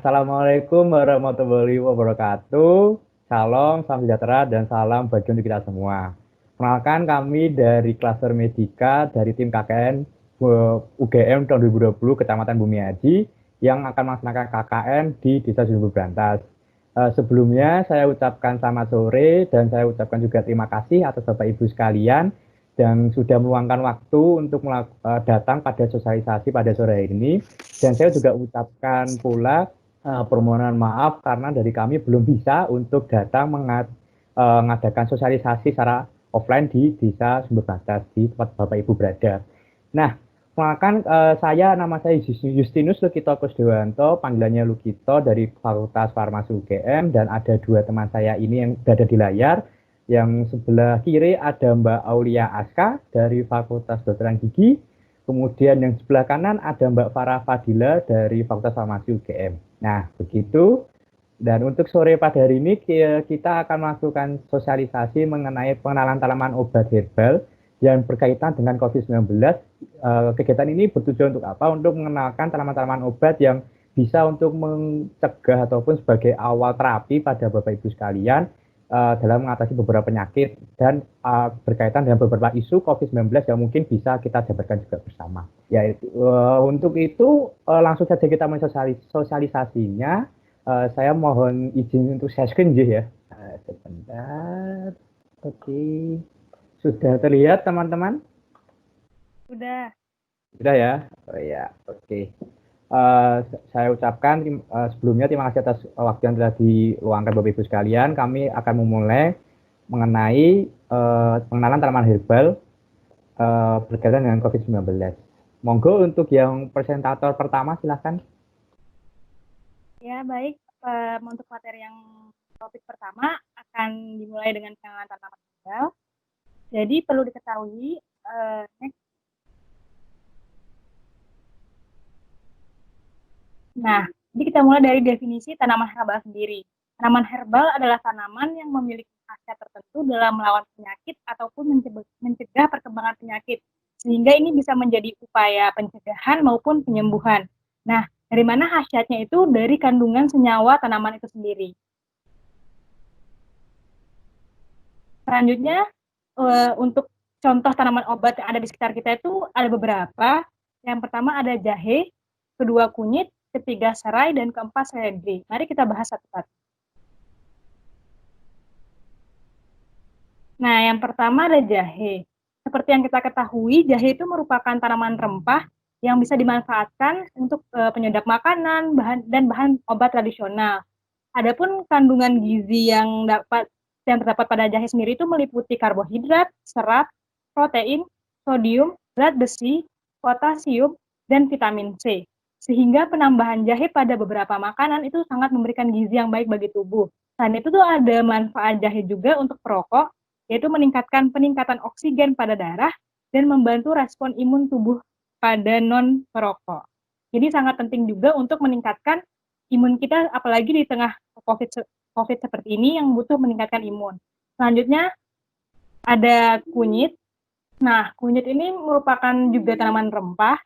Assalamualaikum warahmatullahi wabarakatuh. Salam, salam sejahtera, dan salam bagi untuk kita semua. Kenalkan kami dari Klaster Medika dari tim KKN UGM tahun 2020 Kecamatan Bumiaji yang akan melaksanakan KKN di Desa Sumber Brantas. Sebelumnya saya ucapkan selamat sore dan saya ucapkan juga terima kasih atas Bapak Ibu sekalian dan sudah meluangkan waktu untuk datang pada sosialisasi pada sore hari ini. Dan saya juga ucapkan pula permohonan maaf karena dari kami belum bisa untuk datang mengadakan sosialisasi secara offline di Desa Sumber Batas di tempat Bapak Ibu berada. Nah, perkenalkan nama saya Justinus Lukito Kusdewanto, panggilannya Lukito dari Fakultas Farmasi UGM, dan ada dua teman saya ini yang berada di layar. Yang sebelah kiri ada Mbak Aulia Aska dari Fakultas Kedokteran Gigi. Kemudian yang sebelah kanan ada Mbak Farah Fadila dari Fakultas Farmasi UGM. Nah, begitu. Dan untuk sore pada hari ini kita akan melakukan sosialisasi mengenai pengenalan tanaman obat herbal yang berkaitan dengan COVID-19. Kegiatan ini bertujuan untuk apa? Untuk mengenalkan tanaman-tanaman obat yang bisa untuk mencegah ataupun sebagai awal terapi pada Bapak Ibu sekalian dalam mengatasi beberapa penyakit dan berkaitan dengan beberapa isu COVID-19 yang mungkin bisa kita jabarkan juga bersama. Ya, untuk itu langsung saja kita sosialisasinya. Saya mohon izin untuk share screen ya. Sebentar. Oke. Sudah terlihat teman-teman? Sudah. Sudah ya? Oh ya, oke. Saya ucapkan sebelumnya terima kasih atas waktu yang telah diluangkan Bapak Ibu sekalian. Kami akan memulai mengenai pengenalan tanaman herbal berkaitan dengan COVID-19. Monggo untuk yang presentator pertama silakan. Ya, baik. Untuk materi yang topik pertama akan dimulai dengan pengenalan tanaman herbal. Jadi perlu diketahui Nah, jadi kita mulai dari definisi tanaman herbal sendiri. Tanaman herbal adalah tanaman yang memiliki khasiat tertentu dalam melawan penyakit ataupun mencegah perkembangan penyakit, sehingga ini bisa menjadi upaya pencegahan maupun penyembuhan. Nah, dari mana khasiatnya itu? Dari kandungan senyawa tanaman itu sendiri. Selanjutnya, untuk contoh tanaman obat yang ada di sekitar kita itu ada beberapa. Yang pertama ada jahe, kedua kunyit, ketiga serai, dan keempat seledri. Mari kita bahas satu-satu. Nah, yang pertama ada jahe. Seperti yang kita ketahui, jahe itu merupakan tanaman rempah yang bisa dimanfaatkan untuk penyedap makanan dan bahan obat tradisional. Adapun kandungan gizi yang terdapat pada jahe sendiri itu meliputi karbohidrat, serat, protein, sodium, zat besi, potasium, dan vitamin C. Sehingga penambahan jahe pada beberapa makanan itu sangat memberikan gizi yang baik bagi tubuh. Selain itu tuh ada manfaat jahe juga untuk perokok, yaitu meningkatkan peningkatan oksigen pada darah dan membantu respon imun tubuh pada non-perokok. Jadi sangat penting juga untuk meningkatkan imun kita, apalagi di tengah COVID seperti ini yang butuh meningkatkan imun. Selanjutnya ada kunyit. Nah, kunyit ini merupakan juga tanaman rempah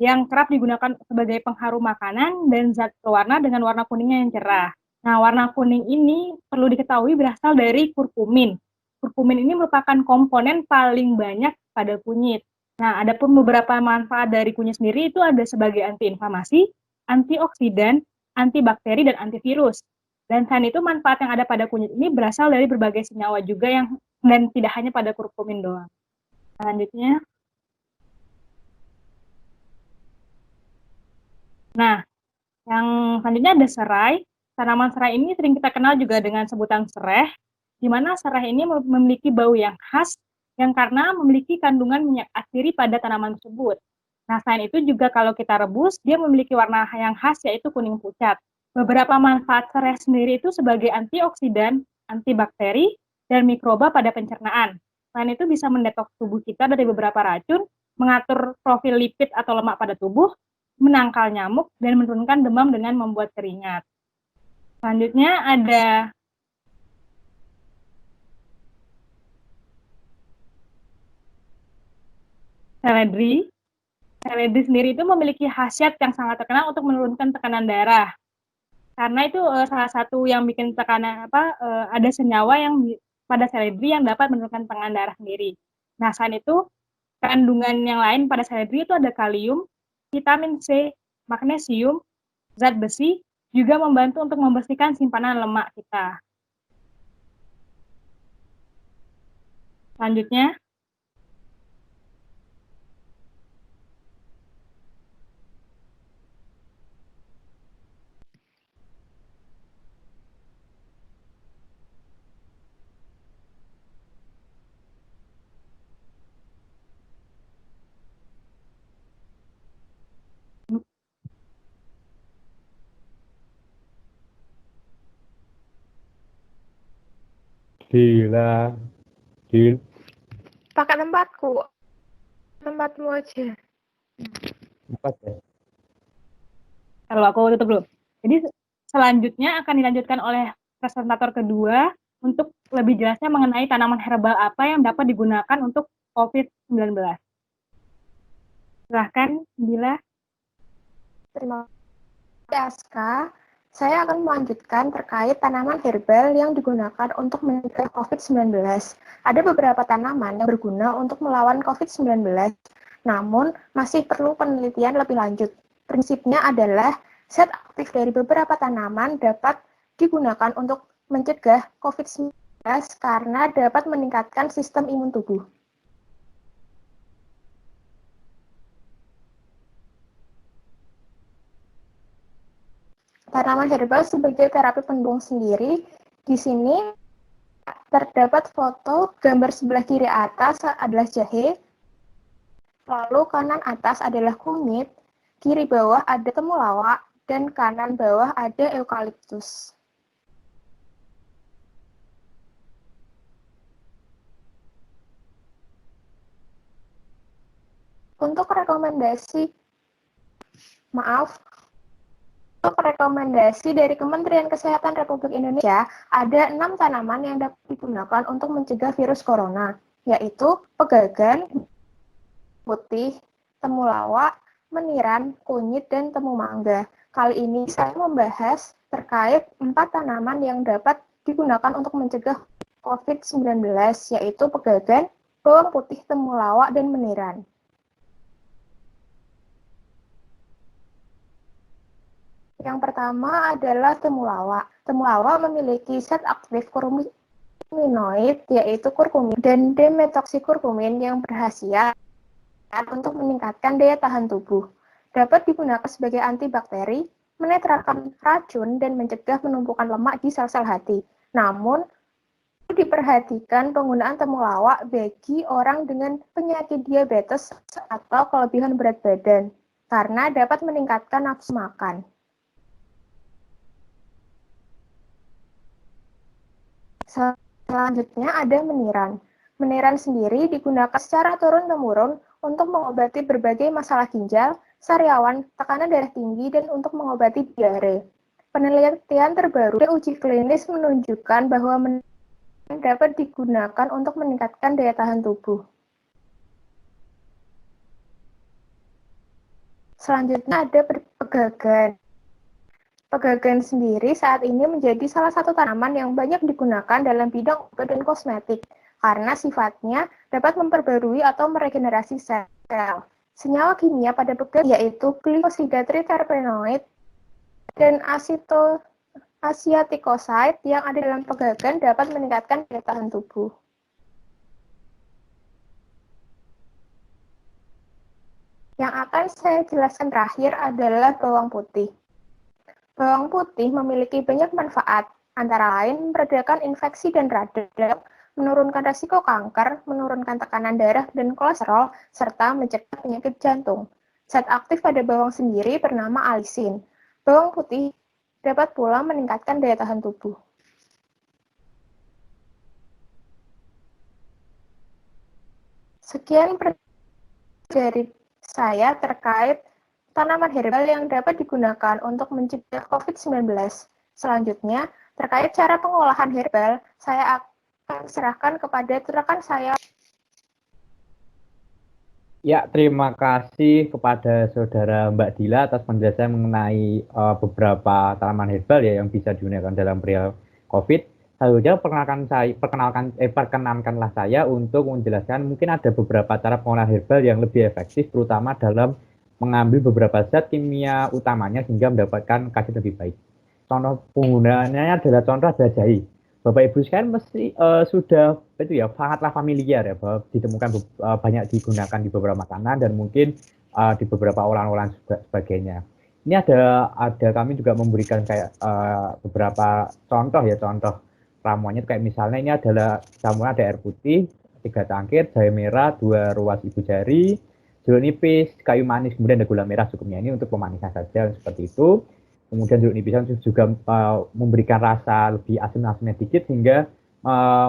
yang kerap digunakan sebagai pengharum makanan dan zat pewarna dengan warna kuningnya yang cerah. Nah, warna kuning ini perlu diketahui berasal dari kurkumin. Kurkumin ini merupakan komponen paling banyak pada kunyit. Nah, ada pun beberapa manfaat dari kunyit sendiri itu ada sebagai antiinflamasi, antioksidan, antibakteri, dan antivirus. Dan selain itu manfaat yang ada pada kunyit ini berasal dari berbagai senyawa juga dan tidak hanya pada kurkumin doang. Selanjutnya, nah, yang selanjutnya ada serai. Tanaman serai ini sering kita kenal juga dengan sebutan sereh, di mana serai ini memiliki bau yang khas yang karena memiliki kandungan minyak asiri pada tanaman tersebut. Nah, selain itu juga kalau kita rebus, dia memiliki warna yang khas yaitu kuning pucat. Beberapa manfaat serai sendiri itu sebagai antioksidan, antibakteri, dan mikroba pada pencernaan. Selain itu bisa mendetoks tubuh kita dari beberapa racun, mengatur profil lipid atau lemak pada tubuh, menangkal nyamuk, dan menurunkan demam dengan membuat keringat. Selanjutnya ada seledri. Seledri sendiri itu memiliki khasiat yang sangat terkenal untuk menurunkan tekanan darah. karena itu salah satu yang bikin tekanan ada senyawa yang pada seledri yang dapat menurunkan tekanan darah sendiri. Nah, selain itu kandungan yang lain pada seledri itu ada kalium, vitamin C, magnesium, zat besi, juga membantu untuk membersihkan simpanan lemak kita. Selanjutnya, Gila. Gila. Pakai tempatmu aja. Empat ya. kalau aku tutup dulu. Jadi selanjutnya akan dilanjutkan oleh presentator kedua untuk lebih jelasnya mengenai tanaman herbal apa yang dapat digunakan untuk COVID-19. Silahkan, Bila. Terima kasih, Aska. Saya akan melanjutkan terkait tanaman herbal yang digunakan untuk mencegah COVID-19. Ada beberapa tanaman yang berguna untuk melawan COVID-19, namun masih perlu penelitian lebih lanjut. Prinsipnya adalah zat aktif dari beberapa tanaman dapat digunakan untuk mencegah COVID-19 karena dapat meningkatkan sistem imun tubuh. Tanaman herbal sebagai terapi pendukung sendiri, di sini terdapat foto gambar sebelah kiri atas adalah jahe, lalu kanan atas adalah kunyit, kiri bawah ada temulawak, dan kanan bawah ada eukaliptus. Untuk rekomendasi dari Kementerian Kesehatan Republik Indonesia, ada 6 tanaman yang dapat digunakan untuk mencegah virus corona, yaitu pegagan, putih, temulawak, meniran, kunyit, dan temu mangga. Kali ini saya membahas terkait 4 tanaman yang dapat digunakan untuk mencegah COVID-19, yaitu pegagan, bawang putih, temulawak, dan meniran. Yang pertama adalah temulawak. Temulawak memiliki zat aktif kurkuminoid, yaitu kurkumin, dan dimetoksikurkumin yang berkhasiat untuk meningkatkan daya tahan tubuh. Dapat digunakan sebagai antibakteri, menetralkan racun, dan mencegah penumpukan lemak di sel-sel hati. Namun, diperhatikan penggunaan temulawak bagi orang dengan penyakit diabetes atau kelebihan berat badan, karena dapat meningkatkan nafsu makan. Selanjutnya ada meniran. Meniran sendiri digunakan secara turun-temurun untuk mengobati berbagai masalah ginjal, sariawan, tekanan darah tinggi, dan untuk mengobati diare. Penelitian terbaru dan uji klinis menunjukkan bahwa meniran dapat digunakan untuk meningkatkan daya tahan tubuh. Selanjutnya ada pegagan. Pegagan sendiri saat ini menjadi salah satu tanaman yang banyak digunakan dalam bidang obat dan kosmetik karena sifatnya dapat memperbarui atau meregenerasi sel. Senyawa kimia pada pegagan yaitu glikosida triterpenoid dan asiatikosid yang ada dalam pegagan dapat meningkatkan daya tahan tubuh. Yang akan saya jelaskan terakhir adalah bawang putih. Bawang putih memiliki banyak manfaat, antara lain meredakan infeksi dan radang, menurunkan risiko kanker, menurunkan tekanan darah dan kolesterol, serta mencegah penyakit jantung. Zat aktif pada bawang sendiri bernama alisin. Bawang putih dapat pula meningkatkan daya tahan tubuh. Sekian dari saya terkait tanaman herbal yang dapat digunakan untuk mencegah COVID-19. Selanjutnya, terkait cara pengolahan herbal, saya akan serahkan kepada rekan saya. Ya, terima kasih kepada saudara Mbak Dila atas penjelasan mengenai beberapa tanaman herbal ya yang bisa digunakan dalam perihal COVID. Selanjutnya perkenankanlah saya untuk menjelaskan mungkin ada beberapa cara pengolahan herbal yang lebih efektif, terutama dalam mengambil beberapa zat kimia utamanya sehingga mendapatkan khasiat lebih baik. Contoh penggunaannya adalah jahe. Bapak Ibu sekalian mesti sudah itu ya sangatlah familiar ya bahwa ditemukan banyak digunakan di beberapa makanan dan mungkin di beberapa olahan-olahan sebagainya. Ini ada kami juga memberikan kayak beberapa contoh ya contoh ramuannya kayak misalnya ini adalah campuran ada air putih 3 cangkir, jahe merah 2 ruas ibu jari, jeruk nipis, kayu manis, kemudian ada gula merah cukupnya. Ini untuk pemanisan saja seperti itu. Kemudian jeruk nipis juga memberikan rasa lebih asin-asinnya sedikit sehingga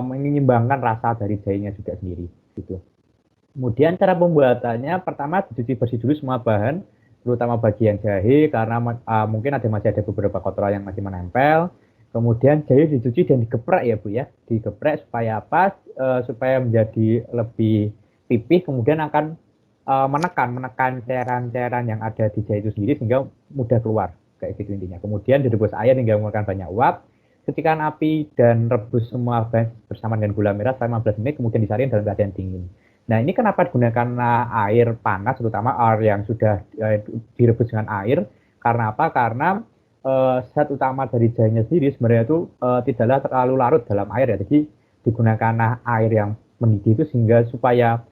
menyeimbangkan rasa dari jahenya juga sendiri gitu. Kemudian cara pembuatannya pertama dicuci bersih dulu semua bahan terutama bagian jahe karena mungkin masih ada beberapa kotoran yang masih menempel. Kemudian jahe dicuci dan digeprek ya Bu ya, digeprek supaya apa? Supaya menjadi lebih pipih, kemudian akan menekan cairan-cairan yang ada di jahe itu sendiri sehingga mudah keluar kayak gitu intinya. Kemudian direbus air hingga mengeluarkan banyak uap. Ketikan api dan rebus semua bahan bersama dengan gula merah selama 15 menit, kemudian disaring dalam keadaan dingin. Nah ini kenapa digunakan air panas, terutama air yang sudah direbus dengan air? Karena apa? Karena zat utama dari jahenya sendiri sebenarnya itu tidaklah terlalu larut dalam air ya. Jadi digunakan air yang mendidih itu sehingga supaya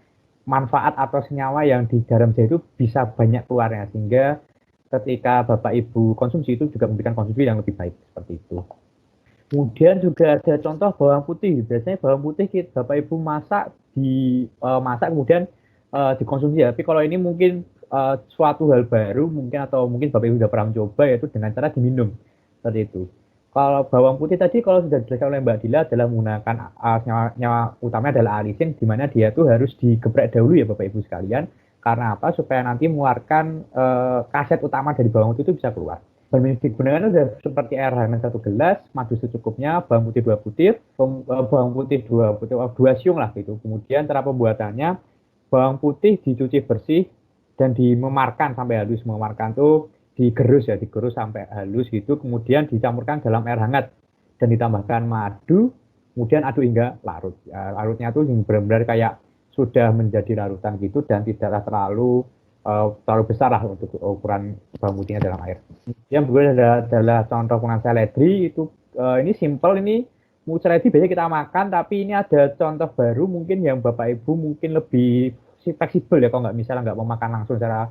manfaat atau senyawa yang di dalam jahe itu bisa banyak keluarnya sehingga ketika Bapak Ibu konsumsi itu juga memberikan konsumsi yang lebih baik seperti itu. Kemudian juga ada contoh bawang putih. Biasanya bawang putih Bapak Ibu masak kemudian dikonsumsi ya. Tapi kalau ini mungkin suatu hal baru mungkin atau mungkin Bapak Ibu sudah pernah mencoba yaitu dengan cara diminum seperti itu. Kalau bawang putih tadi kalau sudah dijelaskan oleh Mbak Dila adalah menggunakan senyawa utamanya adalah alisin di mana dia tuh harus digeprek dahulu ya Bapak Ibu sekalian. Karena apa? Supaya nanti mengeluarkan khasiat utama dari bawang putih itu bisa keluar. Bahan yang digunakan sudah seperti air hangat 1 gelas, madu secukupnya, bawang putih 2 butir, bawang putih 2 siung lah gitu. Kemudian cara pembuatannya, bawang putih dicuci bersih dan dimemarkan sampai halus. Memarkan tuh digerus sampai halus gitu. Kemudian dicampurkan dalam air hangat dan ditambahkan madu. Kemudian aduk hingga larut. Larutnya tuh benar-benar kayak sudah menjadi larutan gitu dan tidaklah terlalu besar lah untuk ukuran bawang putihnya dalam air. Yang kedua adalah contoh penggunaan seledri itu ini simple ini seledri biasanya kita makan tapi ini ada contoh baru mungkin yang Bapak Ibu mungkin lebih fleksibel ya kalau misalnya nggak mau makan langsung secara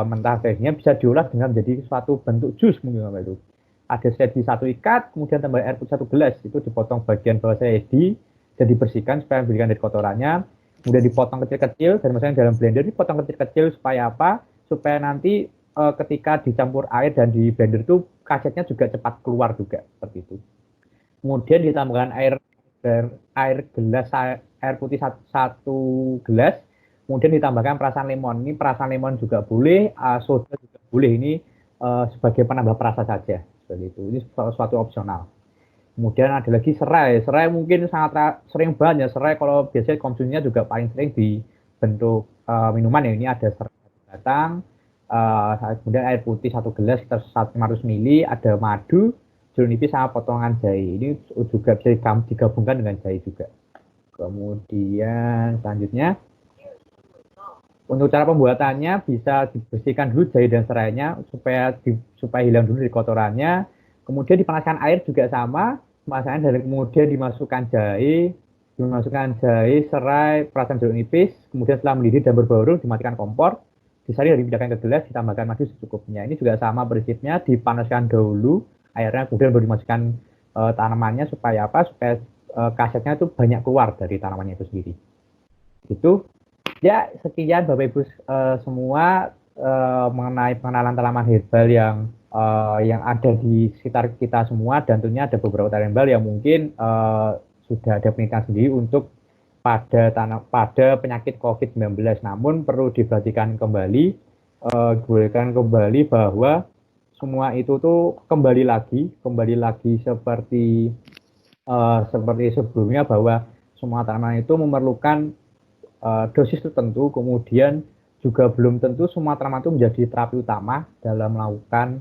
mentah seledrinya bisa diolah dengan menjadi suatu bentuk jus mungkin Bapak itu. Ada seledri 1 ikat kemudian tambah air putih 1 gelas itu dipotong bagian bawah seledri dan dibersihkan supaya memberikan dari kotorannya. Kemudian dipotong kecil-kecil dan misalnya dalam blender dipotong kecil-kecil supaya apa? Supaya nanti ketika dicampur air dan di blender itu khasiatnya juga cepat keluar juga seperti itu. Kemudian ditambahkan air putih 1 gelas, kemudian ditambahkan perasan lemon. Ini perasan lemon juga boleh, soda juga boleh. Ini sebagai penambah perasa saja seperti itu. Ini suatu opsional. Kemudian ada lagi serai. Serai mungkin sangat sering banget ya. Serai kalau biasanya konsumsinya juga paling sering di bentuk minuman ya. Ini ada serai batang, kemudian air putih 1 gelas sekitar 100 ml, ada madu, jeruk nipis sama potongan jahe. Ini juga bisa digabungkan dengan jahe juga. Kemudian selanjutnya untuk cara pembuatannya bisa dibersihkan dulu jahe dan serainya supaya hilang dulu dari kotorannya. Kemudian dipanaskan air juga sama. Pemanasan dan kemudian dimasukkan jahe, serai, perasan jeruk nipis, kemudian setelah mendidih dan berbau dimatikan kompor, disaring dan dipindahkan ke gelas, ditambahkan madu secukupnya. Ini juga sama prinsipnya, dipanaskan dahulu airnya, kemudian baru dimasukkan tanamannya supaya apa? Supaya khasiatnya itu banyak keluar dari tanamannya itu sendiri. Itu ya sekian Bapak Ibu semua mengenai pengenalan tanaman herbal yang ada di sekitar kita semua dan tentunya ada beberapa tanaman herbal yang mungkin sudah ada penelitian sendiri untuk pada penyakit COVID-19. Namun perlu diperhatikan kembali bahwa semua itu tuh kembali lagi seperti sebelumnya bahwa semua tanaman itu memerlukan dosis tertentu, kemudian juga belum tentu semua tanaman itu menjadi terapi utama dalam melakukan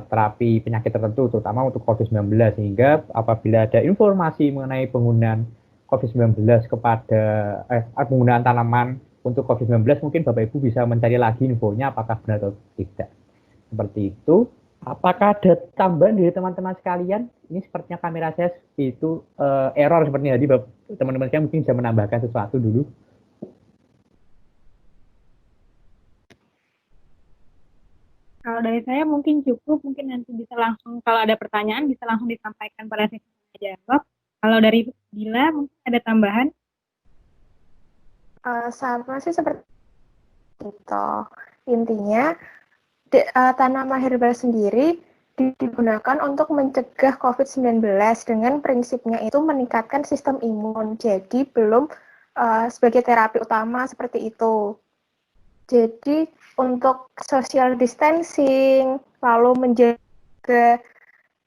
terapi penyakit tertentu, terutama untuk COVID-19. Sehingga apabila ada informasi mengenai penggunaan COVID-19 kepada penggunaan tanaman untuk COVID-19, mungkin Bapak Ibu bisa mencari lagi infonya apakah benar atau tidak. Seperti itu. Apakah ada tambahan dari teman-teman sekalian? Ini sepertinya kamera saya itu error sepertinya. Jadi teman-teman sekalian mungkin bisa menambahkan sesuatu dulu. Kalau dari saya mungkin cukup, mungkin nanti bisa langsung, kalau ada pertanyaan bisa langsung disampaikan pada sesi jawab. Kalau dari Dila mungkin ada tambahan? Sama sih seperti itu. Intinya tanaman herbal sendiri digunakan untuk mencegah COVID-19 dengan prinsipnya itu meningkatkan sistem imun. Jadi belum sebagai terapi utama seperti itu. Jadi untuk social distancing, lalu menjaga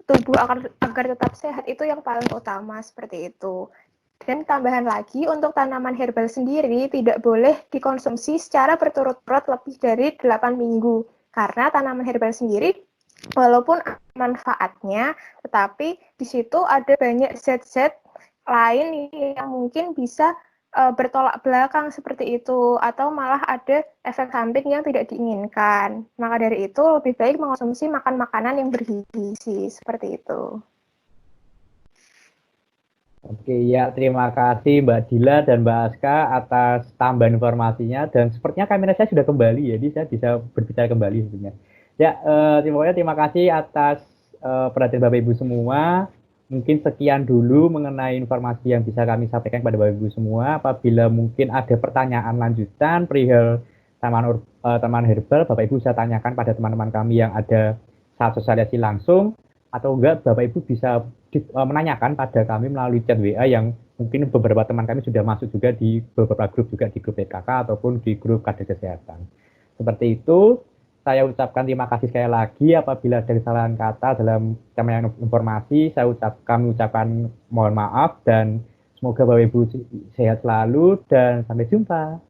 tubuh agar tetap sehat itu yang paling utama seperti itu. Dan tambahan lagi, untuk tanaman herbal sendiri tidak boleh dikonsumsi secara berturut-turut lebih dari 8 minggu. Karena tanaman herbal sendiri, walaupun manfaatnya, tetapi di situ ada banyak zat-zat lain yang mungkin bisa bertolak belakang seperti itu, atau malah ada efek samping yang tidak diinginkan. Maka dari itu, lebih baik mengonsumsi makanan yang bergizi, seperti itu. Oke, ya terima kasih Mbak Dila dan Mbak Aska atas tambahan informasinya, dan sepertinya kamera saya sudah kembali, jadi saya bisa berbicara kembali sebenarnya. Ya, terima kasih atas perhatian Bapak Ibu semua. Mungkin sekian dulu mengenai informasi yang bisa kami sampaikan kepada Bapak Ibu semua. Apabila mungkin ada pertanyaan lanjutan perihal taman herbal, Bapak Ibu bisa tanyakan pada teman-teman kami yang ada saat sosialisasi langsung, atau enggak Bapak Ibu bisa menanyakan pada kami melalui chat WA yang mungkin beberapa teman kami sudah masuk juga di beberapa grup, juga di grup PKK ataupun di grup kader kesehatan. Seperti itu, saya ucapkan terima kasih sekali lagi. Apabila ada kesalahan kata dalam penyampaian informasi, kami ucapkan mohon maaf, dan semoga Bapak Ibu sehat selalu dan sampai jumpa.